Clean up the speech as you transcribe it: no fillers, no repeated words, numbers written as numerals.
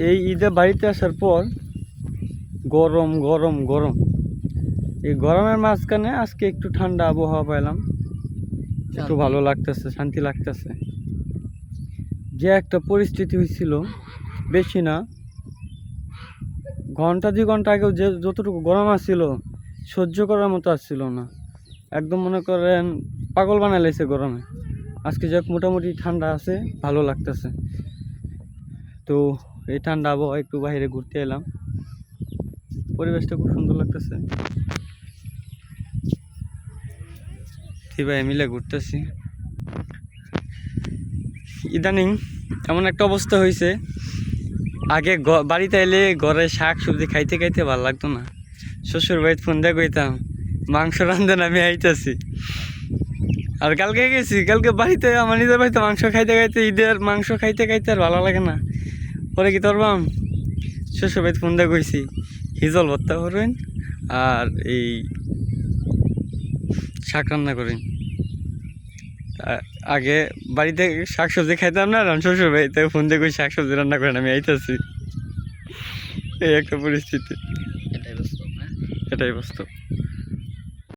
এই ঈদে বাড়িতে আসার পর গরম গরম গরম, এই গরমের মাঝখানে আজকে একটু ঠান্ডা আবহাওয়া পেলাম, একটু ভালো লাগতেছে, শান্তি লাগতেছে। যে একটা পরিস্থিতি হয়েছিল, বেশি না, ঘন্টা 2 ঘন্টা আগেও যে যতটুকু গরম আসছিল সহ্য করার মতো আসছিল না, একদম মনে করেন পাগল বানাই লাইছে গরমে। আজকে যাক মোটামুটি ঠান্ডা আছে, ভালো লাগতেছে। তো এই ঠান্ডা আবহাওয়া একটু বাইরে ঘুরতে এলাম, পরিবেশটা খুব সুন্দর লাগতেছে। ভাই মিলে ঘুরতেছি। ইদানিং এমন একটা অবস্থা হয়েছে, আগে বাড়িতে এলে ঘরে শাক সবজি খাইতে খাইতে ভালো লাগতো না। শ্বশুর বাড়িতে ফোন দিয়ে কইতাম মাংস রান্ধেন, আমি আইতাছি। আর কালকে গেছি, কালকে বাড়িতে আমার নিজের বাড়িতে মাংস খাইতে খাইতে, ঈদের মাংস খাইতে খাইতে আর ভালো লাগে না। পরে কি করবাম, শ্বশুর বাড়িতে ফোন দিয়ে কইছি হিজল ভর্তা করবেন আর এই শাক রান্না করেন। আগে বাড়িতে শাক সবজি খাইতাম না, শ্বশুর বাড়িতে ফোন দিয়ে কই শাক সবজি রান্না করেন, আমি আইতাছি। এই একটা পরিস্থিতি, এটাই বাস্তব।